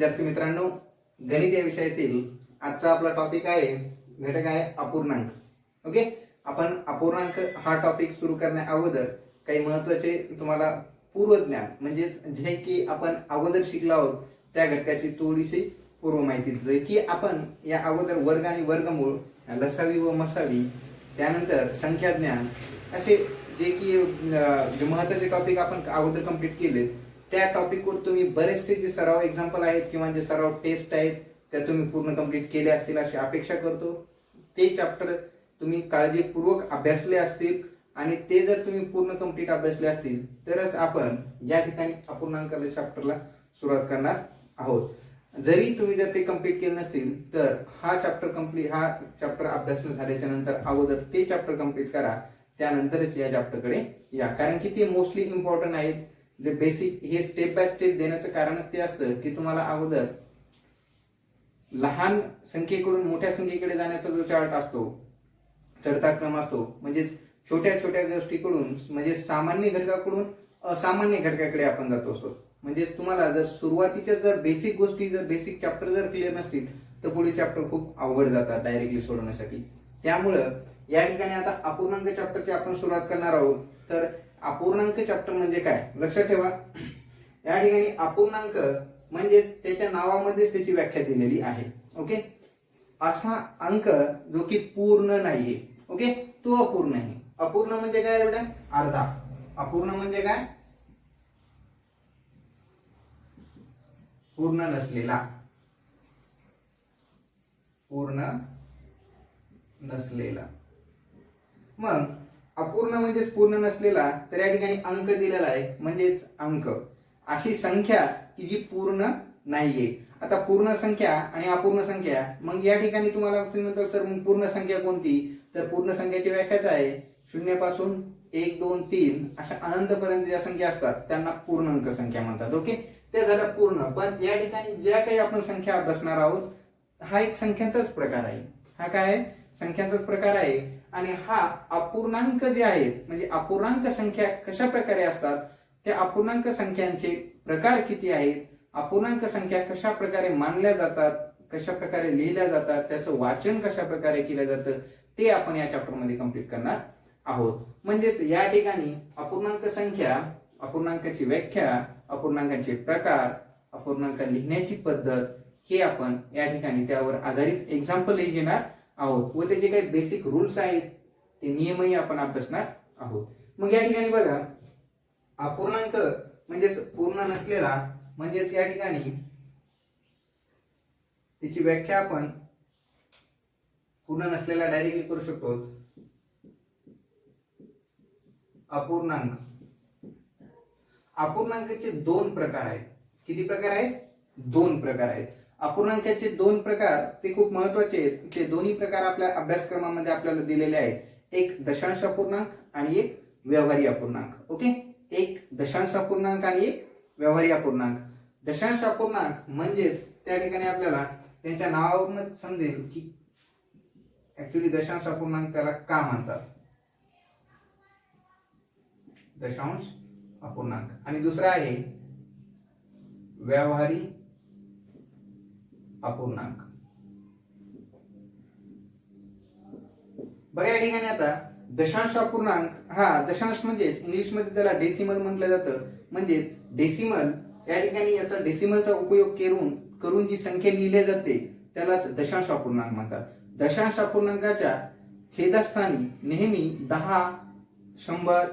विद्यार्थी मित्रांनो, गणित या विषयातील आजचा आपला टॉपिक आहे घटक आहे अपूर्णांक. ओके, आपण अपूर्णांक हा टॉपिक सुरू करण्या अगोदर काही महत्त्वाचे तुम्हाला पूर्वज्ञान म्हणजेच जे की आपण अगोदर शिकलो आहोत त्या घटकाची थोडीशी पूर्व माहिती देतोय की आपण या अगोदर वर्ग आणि वर्गमूळ, लसावी व मसावी, त्यानंतर संख्या ज्ञान असे जे की जे महत्त्वाचे टॉपिक आपण अगोदर कंप्लीट केले त्या टॉपिकवर तुम्ही बरेचसे जे सराव एक्झाम्पल आहेत किंवा जे सराव टेस्ट आहेत त्या तुम्ही पूर्ण कंप्लीट केले असतील अशी अपेक्षा करतो. ते चॅप्टर तुम्ही काळजीपूर्वक अभ्यासले असतील आणि ते जर तुम्ही पूर्ण कंप्लीट अभ्यासले असतील तरच आपण या ठिकाणी अपूर्णांकाच्या चॅप्टरला सुरुवात करणार आहोत. जरी तुम्ही जर ते कंप्लीट केले नसतील तर हा चॅप्टर अभ्यासणं झाल्याच्या नंतर अगोदर ते चॅप्टर कंप्लीट करा, त्यानंतरच या चॅप्टरकडे या, कारण की ते मोस्टली इम्पॉर्टंट आहेत. जे बेसिक हे स्टेप बाय स्टेप देण्याचं कारण ते असतं की तुम्हाला अगोदर लहान संख्येकडून मोठ्या संख्येकडे जाण्याचा जो चार्ट असतो, चढता क्रम असतो, म्हणजे छोट्या छोट्या गोष्टीकडून म्हणजे सामान्य घटकाकडून असामान्य घटकाकडे आपण जातो असतो. म्हणजे तुम्हाला जर सुरुवातीच्या जर बेसिक गोष्टी जर बेसिक चॅप्टर जर क्लिअर नसतील तर पुढील चॅप्टर खूप अवघड जातात डायरेक्टली सोडवण्यासाठी. त्यामुळं या ठिकाणी आता अपूर्णांक चॅप्टरची आपण सुरुवात करणार आहोत. तर अपूर्णांक चॅप्टर म्हणजे काय लक्षात ठेवा. या ठिकाणी अपूर्णांक म्हणजेच त्याच्या नावामध्येच त्याची व्याख्या दिलेली आहे. ओके, असा अंक जो की पूर्ण नाहीये, ओके, तो अपूर्ण आहे. अपूर्ण म्हणजे काय बेटा? अर्धा. अपूर्ण म्हणजे काय? पूर्ण नसलेला. पूर्ण नसलेला. मग अपूर्ण म्हणजेच पूर्ण नसलेला, तर या ठिकाणी अंक दिलेला आहे म्हणजेच अंक, अशी संख्या की जी पूर्ण नाहीये. आता पूर्ण संख्या आणि अपूर्ण संख्या, मग या ठिकाणी तुम्हाला तुम्ही म्हणता सर मग पूर्ण संख्या कोणती? तर पूर्ण संख्याची व्याख्याच आहे शून्य पासून 1 2 3 अशा अनंतपर्यंत ज्या संख्या असतात त्यांना पूर्णांक संख्या म्हणतात. ओके, ते झालं पूर्ण. पण या ठिकाणी ज्या काही आपण संख्या अभ्यासणार आहोत हा एक संख्यांचाच प्रकार आहे. हा काय आहे? संख्यांचाच प्रकार आहे. आणि हा अपूर्णांक जे आहेत म्हणजे अपूर्णांक संख्या कशा प्रकारे असतात, त्या अपूर्णांक संख्यांचे प्रकार किती आहेत, अपूर्णांक संख्या कशा प्रकारे मानल्या जातात, कशा प्रकारे लिहिल्या जातात, त्याचं वाचन कशा प्रकारे केलं जातं, ते आपण या चॅप्टर मध्ये कंप्लीट करणार आहोत. म्हणजेच या ठिकाणी अपूर्णांक संख्या, अपूर्णांकाची व्याख्या, अपूर्णांकाचे प्रकार, अपूर्णांक लिहिण्याची पद्धत हे आपण या ठिकाणी त्यावर आधारित एक्झाम्पलही घेणार आहोत व त्याचे काही बेसिक रूल्स आहेत ते नियमही आपण अभ्यासणार आहोत. मग या ठिकाणी बघा, अपूर्णांक म्हणजेच पूर्ण नसलेला, म्हणजेच या ठिकाणी त्याची व्याख्या आपण पूर्ण नसलेला डायरेक्टली करू शकतो. अपूर्णांक. अपूर्णांकाचे दोन प्रकार आहेत. किती प्रकार आहेत? दोन प्रकार आहेत. अपूर्णांकाचे दोन प्रकार ते खूप महत्वाचे आहेत. ते दोन्ही प्रकार आपल्या अभ्यासक्रमामध्ये आपल्याला दिलेले आहेत. एक दशांश अपूर्णांक आणि एक व्यवहारी अपूर्णांक. ओके, एक दशांश अपूर्णांक आणि एक व्यवहारी अपूर्णांक. दशांश अपूर्णांक म्हणजेच त्या ठिकाणी आपल्याला त्यांच्या नावावरूनच समजेल की ऍक्च्युली दशांश अपूर्णांक त्याला का म्हणतात. दशांश अपूर्णांक. आणि दुसरा आहे व्यवहारी अपूर्णांक. बघा या ठिकाणी आता दशांश अपूर्णांक हा दशांश म्हणजे इंग्लिश मध्ये त्याला डेसिमल म्हटलं जातं. म्हणजे डेसिमल या ठिकाणी याचा डेसिमलचा उपयोग करून जी संख्या लिहिली जाते त्यालाच दशांश अपूर्णांक म्हणतात. दशांश अपूर्णांकाच्या छेदस्थानी नेहमी 10, 100,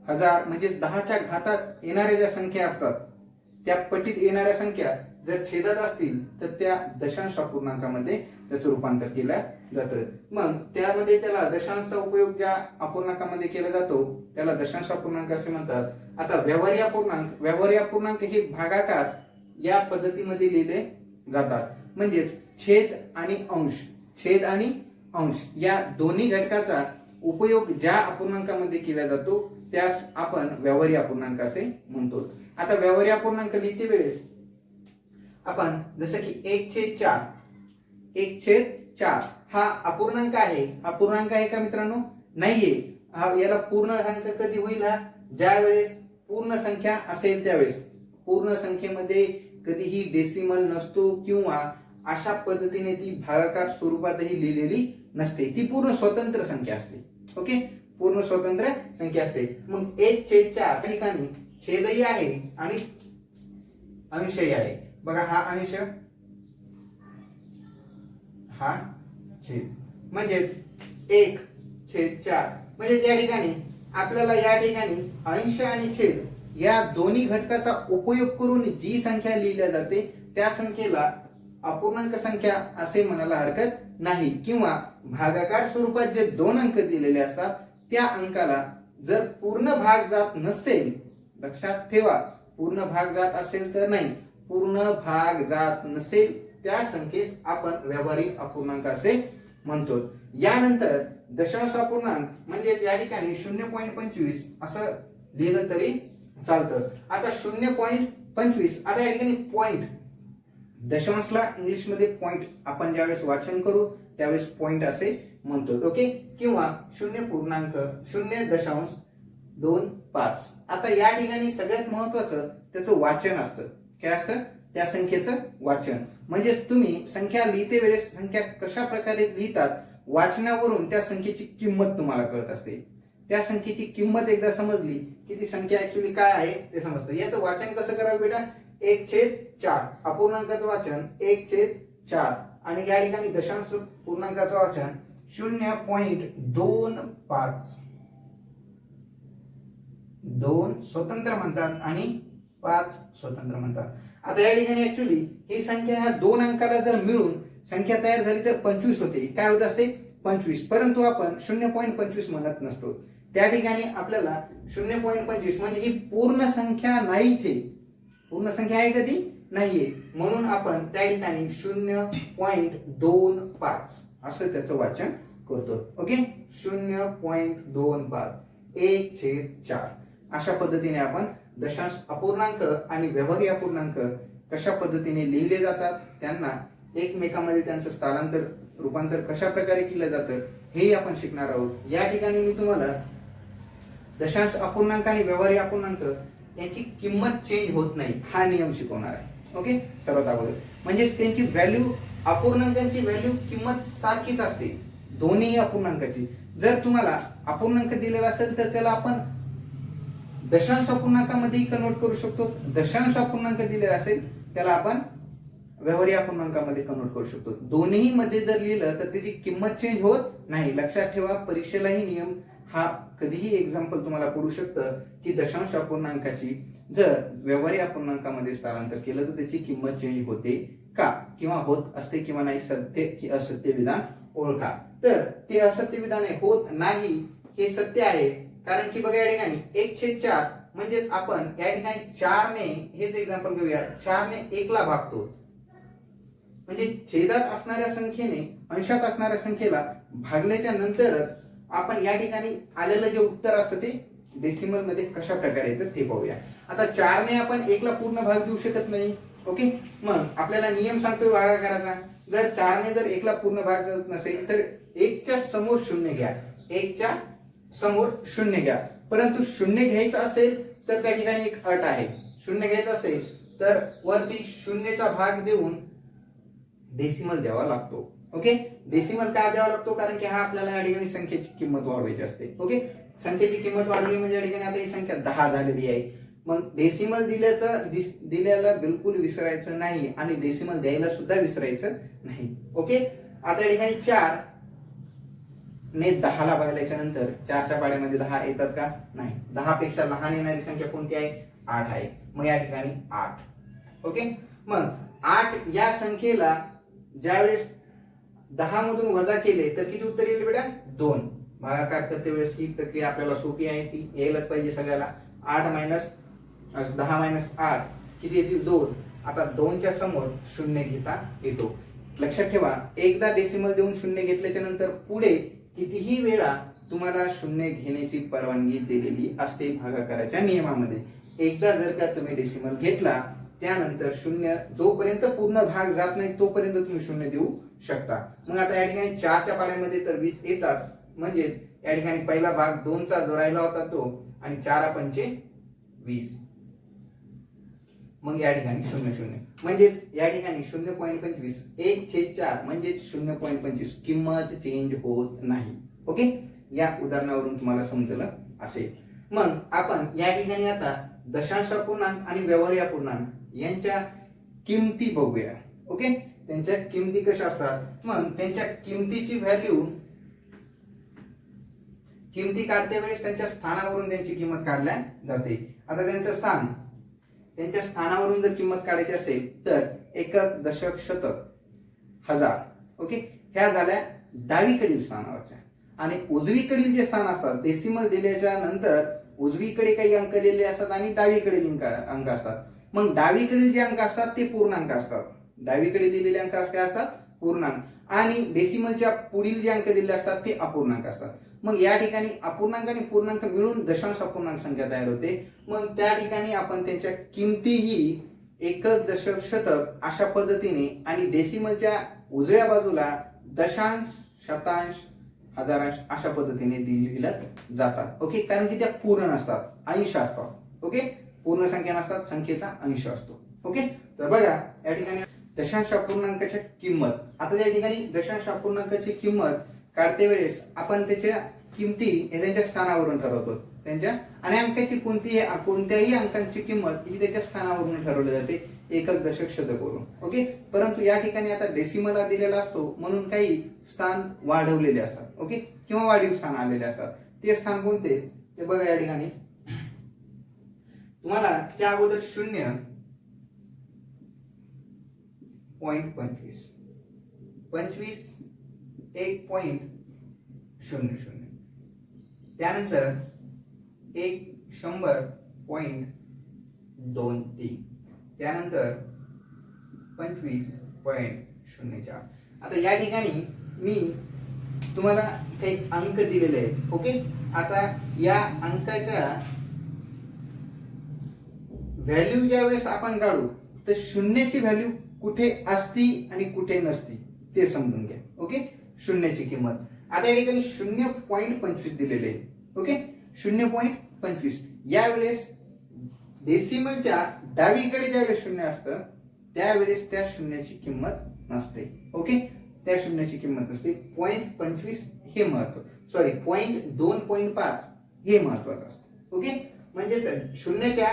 1000 म्हणजे 10च्या घातात येणाऱ्या ज्या संख्या असतात त्या पटीत येणाऱ्या संख्या जर छेदात असतील तर त्या दशांश अपूर्णांकामध्ये त्याचं रूपांतर केलं जातं. मग त्यामध्ये त्याला दशांशचा उपयोग ज्या अपूर्णांकामध्ये केला जातो त्याला दशांश अपूर्णांक असे म्हणतात. आता व्यवहारी अपूर्णांक हे भागाकार या पद्धतीमध्ये लिहिले जातात. म्हणजेच छेद आणि अंश या दोन्ही घटकाचा उपयोग ज्या अपूर्णांकामध्ये केला जातो त्यास आपण व्यवहारी अपूर्णांक असे म्हणतो. आता व्यवहारी अपूर्णांक लिहिते वेळेस आपण जसं की 1/4 हा अपूर्णांक आहे. हा पूर्णांक आहे का मित्रांनो? नाहीये. याला पूर्ण अंक कधी होईल? हा ज्या वेळेस पूर्ण संख्या असेल त्यावेळेस. पूर्ण संख्येमध्ये कधीही डेसिमल नसतो किंवा अशा पद्धतीने ती भागाकार स्वरूपातही लिहिलेली नसते, ती पूर्ण स्वतंत्र संख्या असते. ओके, पूर्ण स्वतंत्र संख्या असते. मग 1/4 ठिकाणी छेदही आहे आणि अंशही आहे. बघा, हा अंश, हा छेद, म्हणजे 1/4 म्हणजे त्या ठिकाणी आपल्याला या ठिकाणी अंश आणि छेद या दोन्ही घटकाचा उपयोग करून जी संख्या लिहिल्या जाते त्या संख्येला अपूर्णांक संख्या असे म्हणायला हरकत नाही. किंवा भागाकार स्वरूपात जे 2 अंक दिलेले असतात त्या अंकाला जर पूर्ण भाग जात नसेल, लक्षात ठेवा, पूर्ण भाग जात असेल तर नाही, पूर्ण भाग जात नसेल त्या संख्येस आपण व्यावहारिक अपूर्णांक असे म्हणतो. यानंतर दशांश अपूर्णांक म्हणजे या ठिकाणी 0.25 असं लिहिलं तरी चालतं. आता 0.25, आता या ठिकाणी पॉइंट, दशांशला इंग्लिश मध्ये पॉइंट आपण ज्यावेळेस वाचन करू त्यावेळेस पॉइंट असे म्हणतो. ओके, किंवा 0.25. आता या ठिकाणी सगळ्यात महत्वाचं त्याचं वाचन असतं. काय असतं? त्या संख्येचं वाचन. म्हणजे तुम्ही संख्या लिहिते वेळेस संख्या कशा प्रकारे लिहितात वाचनावरून त्या संख्येची किंमत तुम्हाला कळत असते. त्या संख्येची किंमत एकदा समजली की ती संख्या ऍक्च्युअली काय आहे ते समजतं. याचं वाचन कसं कराल बेटा? 1/4, अपूर्णांकाचं वाचन 1/4 आणि या ठिकाणी दशांश पूर्णांकाचं वाचन 0.25. 2 स्वतंत्र म्हणतात आणि 5 स्वतंत्र म्हणतात. आता या ठिकाणी ऍक्च्युअली ही संख्या ह्या 2 अंकाला जर मिळून संख्या तयार झाली तर 25 होते. काय होत असते? 25. परंतु आपण 0.25 म्हणत नसतो. त्या ठिकाणी आपल्याला 0.25 म्हणजे ही पूर्ण संख्या नाहीच आहे. पूर्ण संख्या आहे का ती? नाहीये. म्हणून आपण त्या ठिकाणी 0.25 असं त्याचं वाचन करतो. ओके, 0.25, 1/4 अशा पद्धतीने आपण दशांश अपूर्णांक आणि व्यवहारी अपूर्णांक कशा पद्धतीने लिहिले जातात, त्यांना एकमेकांमध्ये त्यांचं स्थलांतर रूपांतर कशा प्रकारे केलं जातं हे आपण शिकणार आहोत. या ठिकाणी मी तुम्हाला दशांश अपूर्णांक आणि व्यवहारी अपूर्णांक यांची किंमत चेंज होत नाही हा नियम शिकवणार आहे. ओके, सर्वात अगोदर म्हणजे त्यांची व्हॅल्यू, अपूर्णांकांची व्हॅल्यू किंमत सारखीच असते दोन्ही अपूर्णांकाची. जर तुम्हाला अपूर्णांक दिलेला असेल तर त्याला आपण दशांश अपूर्णांकामध्ये कन्वर्ट करू शकतो. दशांश अपूर्णांक दिलेला असेल त्याला आपण व्यवहारी अपूर्णांकामध्ये कन्वर्ट करू शकतो. दोन्ही मध्ये जर लिहिलं तर त्याची किंमत चेंज होत नाही. लक्षात ठेवा, परीक्षेलाही नियम हा कधीही एक्झाम्पल तुम्हाला पडू शकतं की दशांश अपूर्णांकाची जर व्यवहारी अपूर्णांकामध्ये स्थलांतर केलं तर त्याची किंमत चेंज होते का किंवा होत असते किंवा नाही, सत्य की असत्य विधान ओळखा. तर ते असत्य विधान होत नाही हे सत्य आहे. कारण की बघा या ठिकाणी 1/4 म्हणजेच आपण या ठिकाणी 4 ने, हेच एक्झाम्पल घेऊया, 4 ने 1 ला भागतो. म्हणजे छेदात असणाऱ्या संख्येने अंशात असणाऱ्या संख्येला भागल्याच्या नंतरच आपण या ठिकाणी आलेलं जे उत्तर असतं ते डेसिमल मध्ये कशा प्रकारे येतं ते पाहूया. आता 4 ने आपण 1 ला पूर्ण भाग देऊ शकत नाही. ओके, मग आपल्याला नियम सांगतोय भागाकाराचा. जर 4 ने जर 1 ला पूर्ण भाग देत नसेल तर 1 च्या समोर 0 घ्या. 1 च्या समोर 0 घ्या. परंतु 0 घ्यायचं असेल तर त्या ठिकाणी एक अट आहे. 0 घ्यायचं असेल तर वरती 0 चा भाग देऊन डेसिमल द्यावा लागतो. ओके, डेसिमल का द्यावा लागतो? कारण की हा आपल्याला या ठिकाणी संख्येची किंमत वाढवायची असते. ओके, संख्येची किंमत वाढवली म्हणजे या ठिकाणी आता ही संख्या 10 झालेली आहे. मग डेसिमल दिल्याला बिलकुल विसरायचं नाही आणि डेसिमल द्यायला सुद्धा विसरायचं नाही. ओके, आता या ठिकाणी 4 ने 10 ला भागल्याच्या नंतर 4 च्या पाड्यामध्ये 10 येतात का? नाही. 10 पेक्षा लहान येणारी संख्या कोणती आहे? 8 आहे. मग या ठिकाणी 8. ओके, मग 8 या संख्येला ज्यावेळेस 10 मधून वजा केले तर किती उत्तर येईल बेटा? 2. भागाकार करते वेळेस ही प्रक्रिया आपल्याला सोपी आहे, ती यायलाच पाहिजे सगळ्याला. 8 मायनस 10 मायनस 8 किती येतील? 2. आता 2 च्या समोर 0 घेता येतो. लक्षात ठेवा, एकदा डेसिमल देऊन 0 घेतल्याच्या नंतर पुढे कितीही वेळा तुम्हाला 0 घेण्याची परवानगी दिलेली असते भागाकाराच्या नियमामध्ये. एकदा जर का तुम्ही डेसिमल घेतला त्यानंतर 0 जोपर्यंत पूर्ण भाग जात नाही तोपर्यंत तुम्ही 0 देऊ शकता. मग आता या ठिकाणी 4 च्या पाड्यामध्ये तर 20 येतात. म्हणजेच या ठिकाणी पहिला भाग 2 चा जो राहिला होता तो आणि 4 पंचे 20. मग या ठिकाणी 0,0 म्हणजेच या ठिकाणी 0.25 1/4 म्हणजे 0.25 किंमत चेंज होत नाही. ओके, या उदाहरणावरून तुम्हाला समजलं असेल. मग आपण या ठिकाणी आता दशांश अपूर्णांक आणि व्यवहारी अपूर्णांक यांच्या किमती बघूया. ओके, त्यांच्या किमती कशा असतात. मग त्यांच्या किमतीची व्हॅल्यू किमती काढते वेळेस त्यांच्या स्थानावरून त्यांची किंमत काढल्या जाते. आता त्यांचं स्थान, त्यांच्या स्थानावरून जर किंमत काढायची असेल तर एकक, दशक, शतक, हजार. ओके, ह्या झाल्या डावीकडील स्थानावरच्या. आणि उजवीकडील जे स्थान असतात डेसिमल दिल्याच्या नंतर उजवीकडे काही अंक लिहिलेले असतात आणि डावीकडील अंक असतात. मग डावीकडील जे अंक असतात ते पूर्णांक असतात. डावीकडे लिहिलेले अंक काय असतात, पूर्णांक. आणि डेसिमलच्या पुढील जे अंक दिलेले असतात ते अपूर्णांक असतात. मग या ठिकाणी अपूर्णांक आणि पूर्णांक मिळून दशांश अपूर्णांक संख्या तयार होते. मग त्या ठिकाणी आपण त्यांच्या किमतीही एकक, दशक, शतक अशा पद्धतीने आणि डेसिमलच्या उजव्या बाजूला दशांश, शतांश, हजारांश अशा पद्धतीने दिल्या जातात. ओके, कारण की त्या पूर्ण नसतात, अंश असतात. ओके, पूर्ण संख्या नसतात, संख्येचा अंश असतो. ओके, तर बघा या ठिकाणी दशांश अपूर्णांकाची किंमत. आता या ठिकाणी दशांश अपूर्णांकाची किंमत काढते वेळेस आपण त्याच्या किमती हे त्यांच्या स्थानावरून ठरवतो. त्यांच्या आणि अंकाची कोणत्याही अंकांची किंमत ही त्याच्या स्थानावरून ठरवली जाते, एकक, दशक, शतकवरून. ओके, परंतु या ठिकाणी आता डेसिमल दिलेला असतो म्हणून काही स्थान वाढवलेले असतात. ओके, किंवा वाढीव स्थान आलेले असतात. ते स्थान कोणते ते बघा. या ठिकाणी तुम्हाला त्या अगोदर 0.25 1.00 त्यानंतर 100.23 त्यानंतर 25.04. आता या ठिकाणी मी तुम्हाला काही अंक दिलेले आहेत. ओके, आता या अंकाच्या व्हॅल्यू ज्या वेळेस आपण काढू तर शून्याची व्हॅल्यू कुठे असती आणि कुठे नसती ते समजून घ्या. ओके, शून्याची किंमत आता या ठिकाणी 0.25 दिलेले आहे. ओके, 0.25 यावेळेस डेसिमलच्या डावीकडे ज्यावेळेस शून्य असतं त्यावेळेस त्या शून्याची किंमत नसते. ओके, त्या शून्याची किंमत नसते. 0.25 हे महत्व, सॉरी 2.5 हे महत्वाचं असतं. ओके, म्हणजे शून्याच्या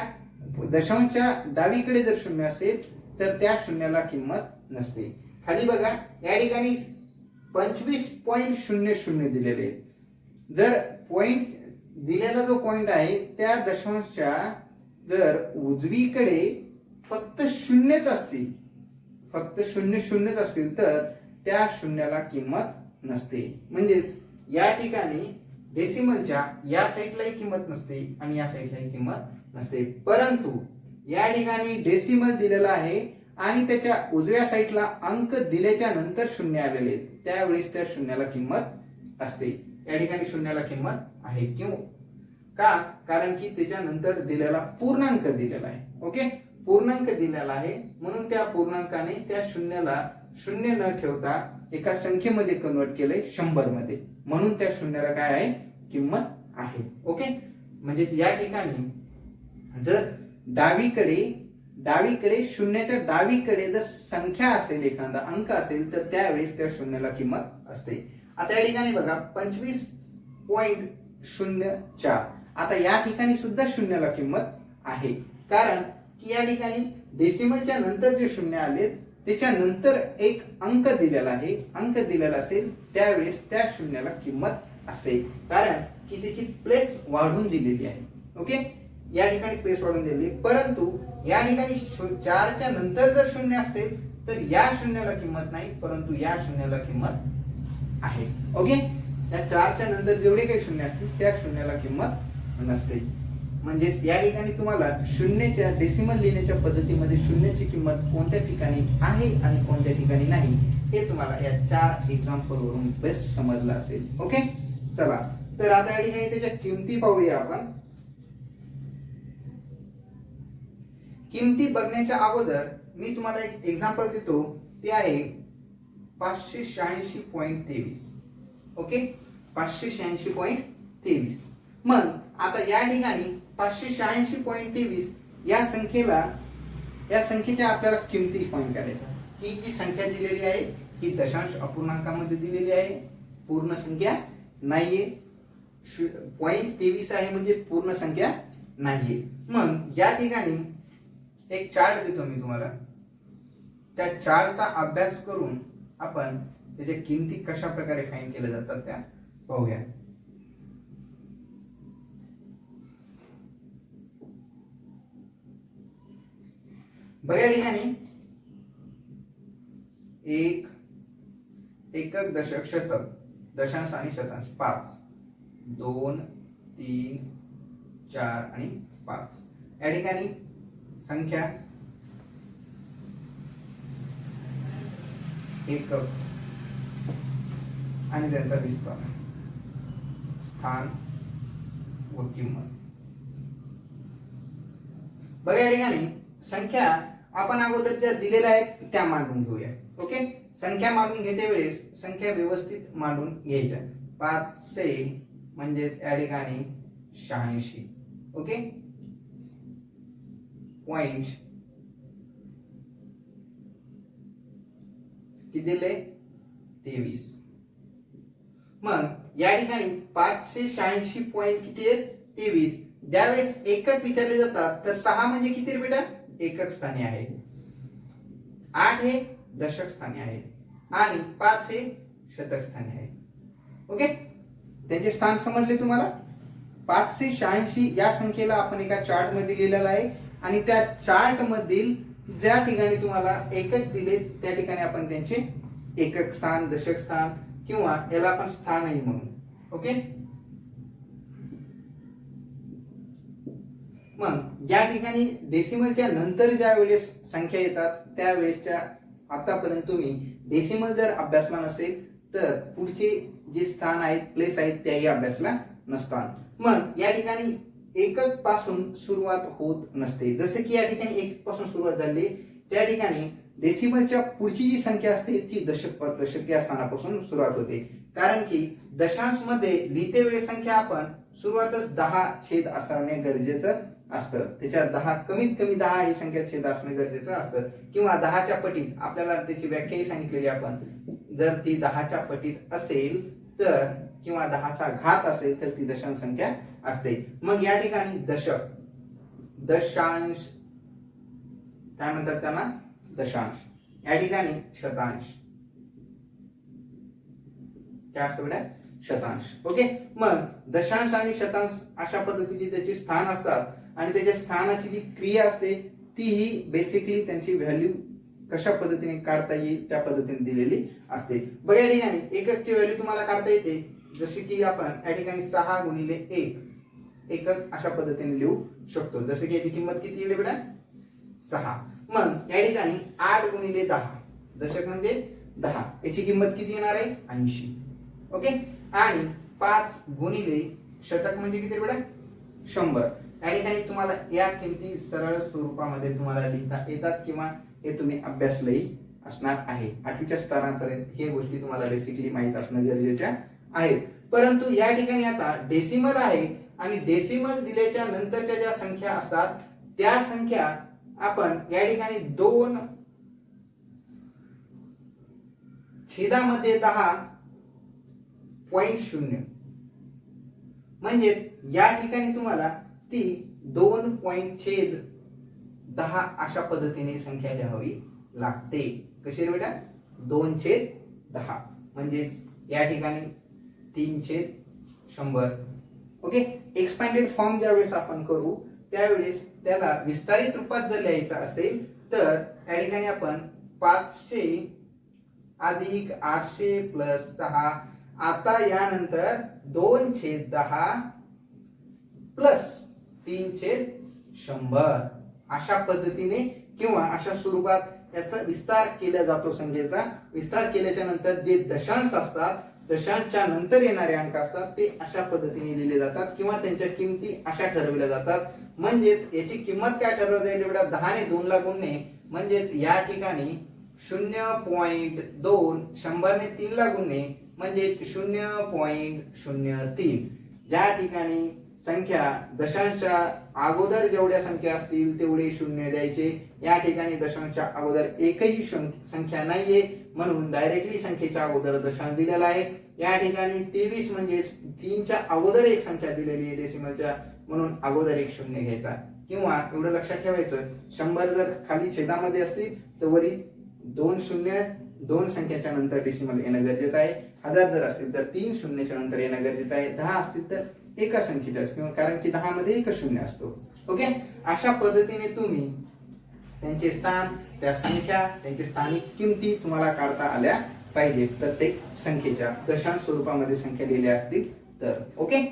दशांशच्या डावीकडे जर शून्य असेल तर त्या शून्याला किंमत नसते. खाली बघा या ठिकाणी 25.00 दिलेले आहेत. जर पॉइंट दिलेला जो पॉइंट आहे त्या दशांशच्या जर उजवीकडे फक्त शून्यच असतील, फक्त 0 असतील तर त्या शून्याला किंमत नसते. म्हणजेच या ठिकाणी डेसिमलच्या या साईडलाही किंमत नसते आणि या साईडलाही किंमत नसते. परंतु या ठिकाणी डेसिमल दिलेला आहे आणि त्याच्या उजव्या साईडला अंक दिल्याच्या नंतर शून्य आलेले आहेत त्यावेळेस त्या शून्याला किंमत असते. या ठिकाणी शून्याला किंमत आहे. क्यों का, कारण की त्याच्यानंतर दिलेला पूर्णांक दिलेला आहे. ओके, पूर्णांक दिलेला आहे म्हणून त्या पूर्णांकाने त्या शून्याला शून्य न ठेवता एका संख्येमध्ये कन्वर्ट केलंय 100 मध्ये, म्हणून त्या शून्याला काय आहे, किंमत आहे. ओके, म्हणजे या ठिकाणी जर डावीकडे शून्याच्या डावीकडे जर संख्या असेल, एखादा अंक असेल तर त्यावेळेस त्या शून्याला किंमत असते. आता या ठिकाणी बघा 25.04. आता या ठिकाणी सुद्धा शून्याला किंमत आहे, कारण की या ठिकाणी डेसिमलच्या नंतर जे शून्य आले त्याच्यानंतर एक अंक दिलेला आहे, अंक दिलेला असेल त्यावेळेस त्या शून्याला किंमत असते, कारण की त्याची प्लेस वाढवून दिलेली आहे. ओके, या ठिकाणी प्लेस वाढवून दिलेली, परंतु या ठिकाणी 4च्या नंतर जर शून्य असते तर या शून्याला किंमत नाही, परंतु या शून्याला किंमत आहे. ओके, या 4च्या नंतर जेवढे काही शून्य असतील त्या शून्याला किंमत नसते. म्हणजेच या ठिकाणी तुम्हाला शून्याच्या डेसिमल लिहिण्याच्या पद्धतीमध्ये शून्याची किंमत कोणत्या ठिकाणी आहे आणि कोणत्या ठिकाणी नाही हे तुम्हाला या 4 एक्झाम्पल वरून बेस्ट समजलं असेल. ओके, चला तर आता या ठिकाणी त्याच्या किमती पाहूया आपण. किमती बघण्याच्या अगोदर मी तुम्हाला एक एक्झाम्पल देतो, ते आहे 586.23. ओके, 586.23. मग आता या ठिकाणी 586.23 या संख्येला या संख्येच्या आपल्याला किमती फाइंड करायच्या. ही जी संख्या दिलेली आहे ही दशांश अपूर्णांकामध्ये दिलेली आहे, पूर्ण संख्या नाहीये. 0.23 आहे म्हणजे पूर्ण संख्या नाहीये. मग या ठिकाणी एक चार्ट देतो मी तुम्हाला, त्या चार्टचा अभ्यास करून आपण त्याच्या किमती कशा प्रकारे फाइंड केल्या जातात त्या पाहूया. बघा या ठिकाणी एक, एकक, दशक, शतक, दशांश आणि शतांश 5, 2, 3, 4 आणि 5. या ठिकाणी संख्या एकक आणि त्यांचा विस्तार, स्थान व किंमत. बघा या ठिकाणी संख्या आपण अगोदर ज्या दिलेल्या आहेत त्या मांडून घेऊया. ओके, संख्या मांडून घेते वेळेस संख्या व्यवस्थित मांडून घ्यायच्या. 500 म्हणजेच या ठिकाणी 86. ओके, पॉइंट किती दिले 23. मग या ठिकाणी 586 पॉइंट किती आहेत 23. ज्यावेळेस एकक विचारले जातात तर 6 म्हणजे किती रे बेटा एकक स्थानी आहे, 8 हे दशक स्थानी आहे आणि 5 हे शतक स्थानी आहे. ओके, त्यांचे स्थान समजले तुम्हाला. 586 या संख्येला आपण एका चार्ट मध्ये लिहिलेला आहे आणि त्या चार्ट मधील ज्या ठिकाणी तुम्हाला एकक दिले त्या ठिकाणी आपण त्यांचे एकक स्थान, दशक स्थान किंवा याला आपण स्थानही म्हणू. ओके, मग या ठिकाणी डेसिमलच्या नंतर ज्या वेळेस संख्या येतात त्यावेळेसच्या आतापर्यंत तुम्ही डेसिमल जर अभ्यासला नसेल तर पुढचे जे स्थान आहेत, प्लेस आहेत त्याही अभ्यासला नसतात. मग या ठिकाणी एकक पासून सुरुवात होत नसते. जसे की या ठिकाणी एक पासून सुरुवात झाली, त्या ठिकाणी डेसिमलच्या पुढची जी संख्या असते ती दशक या स्थानापासून सुरुवात होते. कारण की दशांश मध्ये लिहिते वेळेस संख्या आपण सुरुवातच 10 छेद असणे गरजेचं असतं. त्याच्या 10 कमीत कमी 10 ही संख्या छेद असणे गरजेचं असतं किंवा 10च्या पटीत. आपल्याला त्याची व्याख्याही सांगितलेली आपण, जर ती 10च्या पटीत असेल तर किंवा 10चा घात असेल तर ती दशांश संख्या असते. मग या ठिकाणी दशक, दशांश काय म्हणतात त्यांना दशांश. या ठिकाणी शतांश काय असतं बेटा शतांश. ओके, मग दशांश आणि शतांश अशा पद्धतीचे त्याचे स्थान असतात आणि त्याच्या स्थानाची जी क्रिया असते ती ही बेसिकली त्यांची व्हॅल्यू कशा पद्धतीने काढता येईल त्या पद्धतीने दिलेली असते. बघा या ठिकाणी एककची व्हॅल्यू तुम्हाला काढता येते, जसे की आपण या ठिकाणी 6 गुणिले 1 एकक अशा पद्धतीने लिहू शकतो. जसे की याची किंमत किती येईल बेटा 6. मग या ठिकाणी 8 गुणिले 10 दशक म्हणजे 10, याची किंमत किती येणार आहे 80. ओके, आणि 5 गुणिले शतक म्हणजे किती बेटा 100. या ठिकाणी तुम्हाला या किमती सरळ स्वरूपामध्ये तुम्हाला लिहिता येतात किंवा हे तुम्ही अभ्यासलंही असणार आहे. 8वीच्या स्तरापर्यंत हे गोष्टी तुम्हाला बेसिकली माहित असणं गरजेच्या आहेत. परंतु या ठिकाणी आता डेसिमल आहे आणि डेसिमल दिल्याच्या नंतरच्या ज्या संख्या असतात त्या संख्या आपण या ठिकाणी 2 छेदामध्ये 10.0 म्हणजे या ठिकाणी तुम्हाला ती 2.10 अशा पद्धतीने संख्या लिहावी लागते. कशी रे बेटा 2/10 म्हणजे या ठिकाणी 3/100. ओके, एक्सपॅन्डेड फॉर्म ज्यावेळेस आपण करू त्यावेळेस त्याला विस्तारित रूपात जर लिहायचं असेल तर या ठिकाणी आपण 500 अधिक 800 प्लस 6 आता यानंतर 2/10 प्लस 3/100 अशा पद्धतीने किंवा अशा स्वरूपात याचा विस्तार केला जातो. संख्येचा विस्तार केल्याच्या नंतर जे दशांश असतात, दशांशच्या नंतर येणारे अंक असतात ते अशा पद्धतीने लिहिले जातात किंवा त्यांच्या किमती अशा ठरवल्या जातात. म्हणजेच याची किंमत काय ठरवली जाईल एवढा 10 ने 2 ला गुणणे म्हणजेच या ठिकाणी 0.2 100 ने 3 ला गुणणे म्हणजे 0.03. ज्या ठिकाणी संख्या दशांशच्या अगोदर जेवढ्या संख्या असतील तेवढे शून्य द्यायचे. या ठिकाणी दशांशच्या अगोदर एकही संख्या नाहीये म्हणून डायरेक्टली संख्येच्या अगोदर दशांश दिलेला आहे. या ठिकाणी 23 म्हणजे 3च्या अगोदर एक संख्या दिलेली आहे डेसिमलच्या म्हणून अगोदर एक शून्य घ्यायचा. किंवा एवढं लक्षात ठेवायचं 100 जर खाली छेदामध्ये असतील तर वरी 2 शून्य 2 संख्याच्या नंतर डेसिमल येणं गरजेचं आहे. 1000 जर असतील तर 3 शून्याच्या नंतर येणं गरजेचं आहे. 10 असतील तर एका संख्येच्या किंवा कारण की 10 मध्ये एक शून्य असतो. ओके, अशा पद्धतीने तुम्ही त्यांचे स्थान, त्या संख्या, त्यांची स्थानिक किमती तुम्हाला काढता आल्या पाहिजे प्रत्येक संख्येच्या दशांश स्वरूपामध्ये संख्या लिहिल्या असतील तर. ओके.